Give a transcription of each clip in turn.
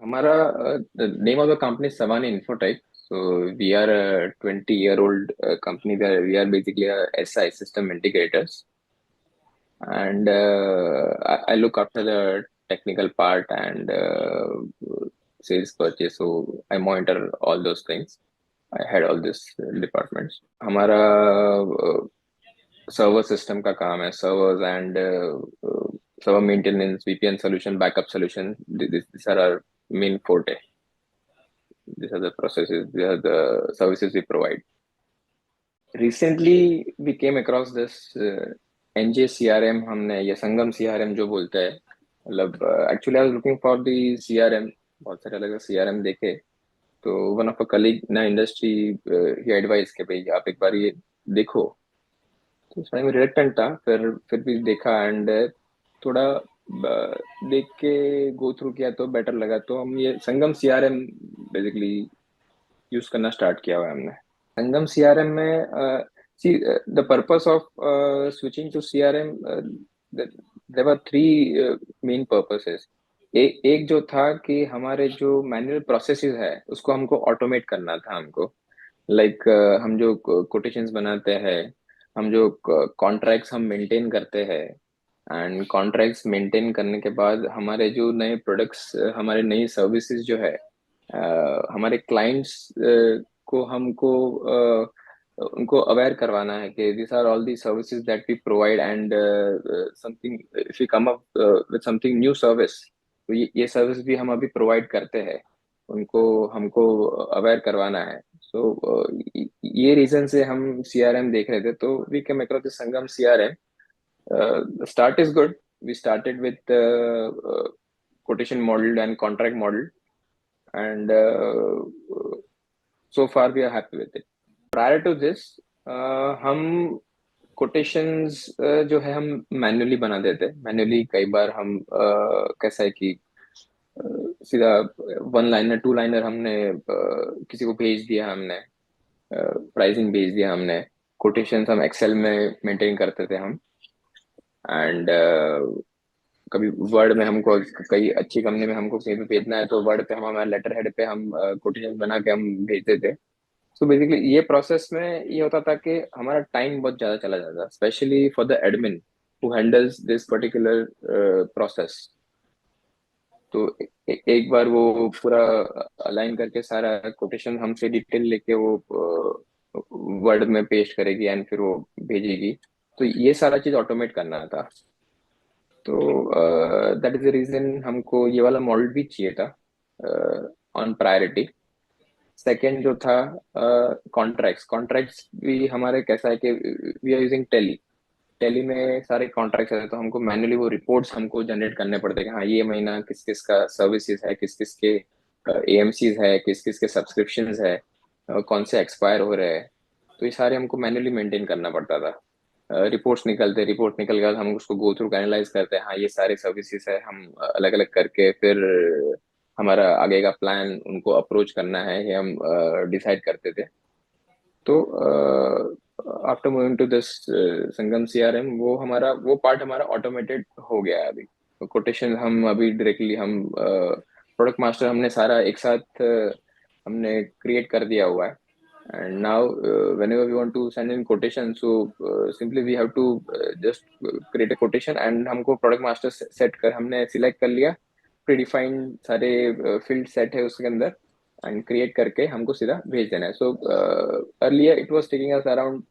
हमारा the name of the company is Savani Infotech. So we are a 20-year-old company where we are basically a SI system integrators, and I look after the technical part and sales purchase. So I monitor all those things. I head all these departments. हमारा server system का काम है, servers and server maintenance, VPN solution, backup solution. These are our main forte. These are the processes, these are the services we provide. Recently, we came across this NJ CRM, हमने ये संगम CRM जो बोलते हैं, मतलब actually I was looking for the CRM, बहुत सारे अलग CRM देखे, तो one of a colleague ना इंडस्ट्री ही एडवाइस के भाई आप एक बार ये देखो। तो उसमें मैं रिलेक्टेंट था, फिर भी देखा एंड थोड़ा देख के गो थ्रू किया तो बेटर लगा, तो हम ये संगम सीआरएम बेसिकली यूज करना स्टार्ट किया हुआ है हमने। संगम सीआरएम में see the purpose of switching to CRM, there were three main purposes. एक जो था कि हमारे जो मैनुअल प्रोसेसेस है उसको हमको ऑटोमेट करना था हमको। लाइक हम जो कोटेशंस बनाते हैं, हम जो कॉन्ट्रैक्ट्स हम मेंटेन करते हैं, एंड कॉन्ट्रैक्ट्स मेंटेन करने के बाद हमारे जो नए प्रोडक्ट्स, हमारे नई सर्विसेज जो है, हमारे क्लाइंट्स को हमको उनको अवेयर करवाना है कि this are all the services that we provide, and something if you come up with something new service, तो ये सर्विस भी हम अभी प्रोवाइड करते हैं, उनको हमको अवेयर करवाना है। सो ये रीजन से हम सीआरएम देख रहे थे, तो we came across the Sangam CRM. The start is good. We started with quotation model and contract model, and so far we are happy with it. Prior to this, हम quotations जो है हम मैन्युअली बना देते। मैन्युअली कई बार हम कैसा है कि सीधा वन लाइनर, टू लाइनर हमने किसी को भेज दिया, हमने प्राइसिंग भेज दिया, हमने कोटेशंस हम एक्सेल में मेंटेन करते थे हम, एंड कभी वर्ड में हमको कई अच्छी कंपनी में हमको कहीं भी भेजना है तो वर्ड पे हम हमारे लेटर हेड पे हम कोटेशन बना के हम भेजते थे। सो बेसिकली ये प्रोसेस में ये होता था कि हमारा टाइम बहुत ज्यादा चला जाता, specially for the admin who handles this particular process. तो एक बार वो पूरा अलाइन करके सारा कोटेशन हमसे डिटेल लेके वो वर्ड में पेस्ट करेगी एंड फिर वो भेजेगी, तो ये सारा चीज ऑटोमेट करना था। तो दैट इज द रीजन हमको ये वाला मॉडल भी चाहिए था ऑन प्रायोरिटी। सेकेंड जो था कॉन्ट्रैक्ट्स, कॉन्ट्रैक्ट्स भी हमारे कैसा है कि we are using Tally. Tally में सारे कॉन्ट्रैक्ट्स है, तो हमको मैन्युअली वो रिपोर्ट्स हमको जनरेट करने पड़ते हैं कि हाँ ये महीना किस किस का सर्विसेज है, किस किस के एएमसीज है, किस किस के सब्सक्रिप्शंस है, कौन से एक्सपायर हो रहे हैं, तो ये सारे हमको मैन्युअली मेंटेन करना पड़ता था। रिपोर्ट्स निकलते, रिपोर्ट निकल गया हम उसको गो थ्रू एनालाइज करते हैं, हाँ ये सारे सर्विसेज है, हम अलग अलग करके फिर हमारा आगे का प्लान उनको अप्रोच करना है, ये हम डिसाइड करते थे। तो after moving to this Sangam CRM, वो हमारा वो पार्ट हमारा ऑटोमेटेड हो गया है अभी। कोटेशन हम अभी डायरेक्टली हम प्रोडक्ट मास्टर हमने सारा एक साथ हमने क्रिएट कर दिया हुआ है, and now whenever we want to send in quotation, so simply we have to just create a quotation, and हमको प्रोडक्ट मास्टर सेट कर हमने सिलेक्ट कर लिया, प्रीडिफाइंड सारे फील्ड सेट है उसके अंदर, एंड क्रिएट करके हमको सीधा भेज देना है। So earlier it was taking us around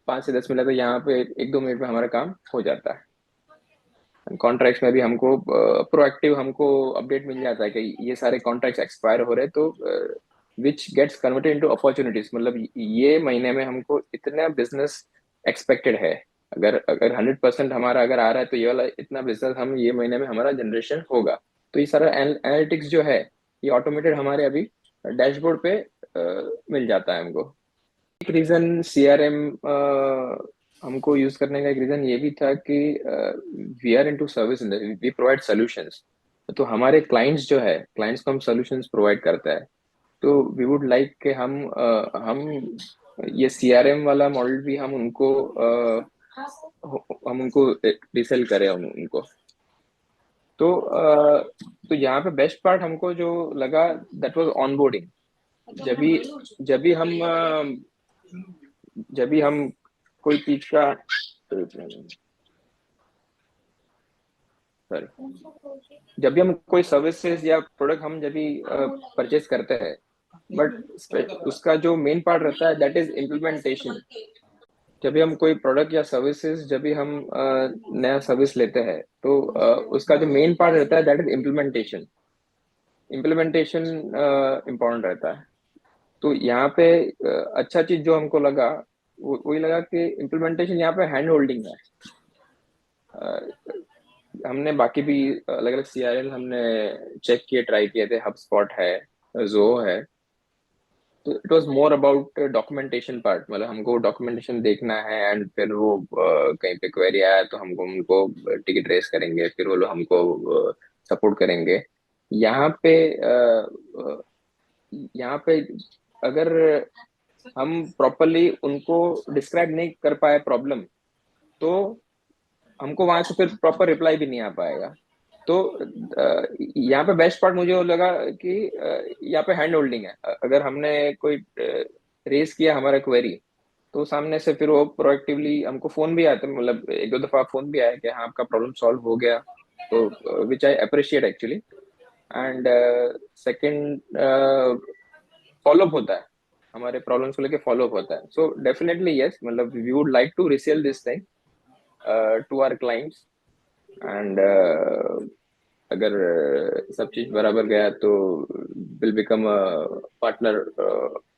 5 से 10 मिनट, तो यहाँ पे 1-2 मिनट में हमारा काम हो जाता है। कॉन्ट्रैक्ट्स में भी हमको प्रोएक्टिव हमको अपडेट मिल जाता है कि ये सारे कॉन्ट्रैक्ट्स एक्सपायर हो रहे हैं, तो which gets converted into opportunities, मतलब ये महीने में हमको इतना बिजनेस एक्सपेक्टेड है। अगर अगर 100% हमारा अगर आ रहा है तो ये वाला इतना बिजनेस हम ये महीने में हमारा जनरेशन होगा। तो ये सारा एनालिटिक्स जो है ये ऑटोमेटेड हमारे अभी डैशबोर्ड पे मिल जाता है हमको। एक रीजन सीआरएम हमको यूज करने का एक रीजन ये भी था कि we are into service industry, we provide solutions. तो हमारे क्लाइंट्स जो है, क्लाइंट्स को हम सॉल्यूशंस प्रोवाइड करता है, तो वी वुड लाइक कि हम ये सीआरएम वाला मॉडल भी हम उनको हम उनको रिसेल करें, हम उनको। तो यहाँ पे बेस्ट पार्ट हमको जो लगा, दैट वाज ऑनबोर्डिंग। जब भी जब भी हम जब भी हम कोई चीज का, सॉरी, जब भी हम कोई सर्विसेज या प्रोडक्ट हम जब भी परचेज करते हैं, बट उसका जो मेन पार्ट रहता है दैट इज इम्प्लीमेंटेशन। जब भी हम कोई प्रोडक्ट या सर्विसेज, जब भी हम नया सर्विस लेते हैं, तो उसका जो मेन पार्ट रहता है that is implementation. Implementation important रहता है। तो यहाँ पे अच्छा चीज जो हमको लगा, वही लगा कि इम्प्लीमेंटेशन यहाँ पे हैंड होल्डिंग है। हमने बाकी भी अलग अलग सीआरएल हमने चेक किए, ट्राई किए थे, हबस्पॉट है, जो है। तो it was more about documentation part, मतलब हमको डॉक्यूमेंटेशन देखना है, एंड फिर वो कहीं पे क्वेरी आया तो हमको उनको टिकट रेस करेंगे, फिर वो लोग हमको सपोर्ट करेंगे। यहाँ पे यहाँ पे अगर हम प्रॉपरली उनको डिस्क्राइब नहीं कर पाए प्रॉब्लम, तो हमको वहां से फिर प्रॉपर रिप्लाई भी नहीं आ पाएगा। तो यहाँ पे बेस्ट पार्ट मुझे वो लगा कि यहाँ पे हैंड होल्डिंग है। अगर हमने कोई रेस किया हमारा क्वेरी, तो सामने से फिर वो प्रोएक्टिवली हमको फोन भी आता है, मतलब एक दो दफा फोन भी आया कि हाँ आपका प्रॉब्लम सॉल्व हो गया। तो which I appreciate actually. And second, follow up होता है, हमारे प्रॉब्लम्स को लेके फॉलोअप होता है। सो डेफिनेटली यस, मतलब we would like to resell this thing to our clients. And अगर सब चीज बराबर गया तो will become a partner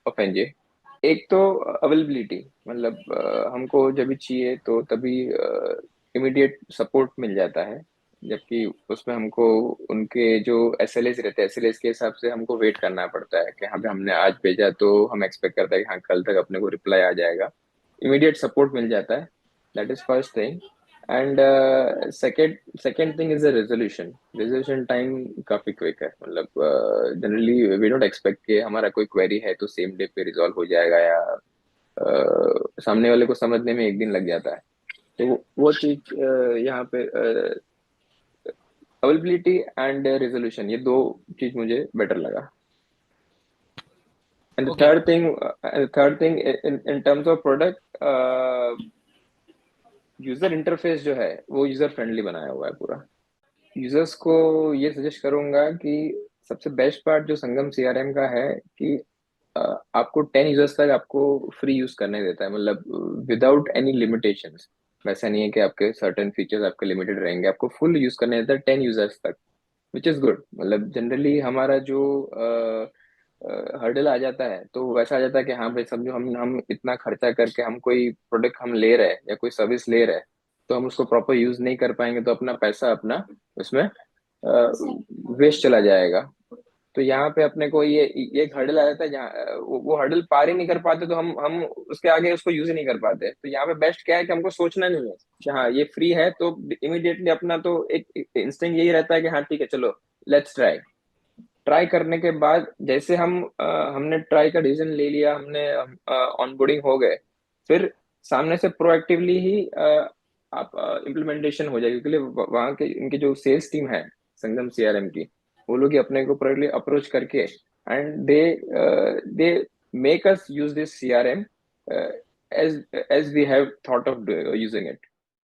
of NJ. एक तो अवेलेबिलिटी, मतलब हमको जब भी चाहिए तो तभी इमीडिएट सपोर्ट मिल जाता है। जबकि उसमें हमको उनके जो एसएलएस रहते हैं, एसएलएस के हिसाब से हमको वेट करना पड़ता है कि हाँ भाई हमने आज भेजा तो हम एक्सपेक्ट करते हैं कि हाँ कल तक अपने को रिप्लाई आ जाएगा। इमीडिएट सपोर्ट मिल जाता है, that is first thing. And second second thing is the resolution. Resolution time काफी क्विक है, मतलब जनरली वी डोंट एक्सपेक्ट कि हमारा कोई क्वेरी है तो सेम डे पे रिजॉल्व हो जाएगा, या सामने वाले को समझने में एक दिन लग जाता है। तो वो चीज यहाँ पे अवेलेबिलिटी एंड रेजोल्यूशन, ये दो चीज मुझे बेटर लगा। And okay. Third thing in terms of product, user interface जो है वो यूजर फ्रेंडली बनाया हुआ है पूरा। यूजर्स को ये सजेस्ट करूंगा कि सबसे बेस्ट पार्ट जो संगम सीआरएम का है कि आपको 10 यूजर्स तक आपको फ्री यूज करने देता है, मतलब विदाउट एनी लिमिटेशंस। वैसा नहीं है कि आपके सर्टेन फीचर्स आपके लिमिटेड रहेंगे, आपको फुल यूज करने देता है 10 यूजर्स तक, विच इज गुड। मतलब जनरली हमारा जो हर्डल आ जाता है तो वैसा आ जाता है कि हाँ भाई समझो हम इतना खर्चा करके हम कोई प्रोडक्ट हम ले रहे हैं या कोई सर्विस ले रहे हैं, तो हम उसको प्रॉपर यूज नहीं कर पाएंगे तो अपना पैसा अपना उसमें वेस्ट चला जाएगा। तो यहाँ पे अपने को ये एक हर्डल आ जाता है, जहाँ वो हर्डल पार ही नहीं कर पाते, तो हम उसके आगे उसको यूज ही नहीं कर पाते। तो यहाँ पे बेस्ट क्या है कि हमको सोचना नहीं है कि हाँ ये फ्री है तो इमीडिएटली अपना तो एक इंस्टिंक्ट यही रहता है कि हाँ ठीक है चलो लेट्स ट्राई। ट्राई करने के बाद जैसे हमने ट्राई का डिसीजन ले लिया, हमने ऑनबोर्डिंग हो गए, फिर सामने से प्रोएक्टिवली ही आप इम्प्लीमेंटेशन हो जाएगी, क्योंकि वहाँ के इनकी जो सेल्स टीम है संगम सीआरएम की, वो लोग ही अपने को प्रोएक्टिवली अप्रोच करके, and they make us use this CRM as as we have thought of using it.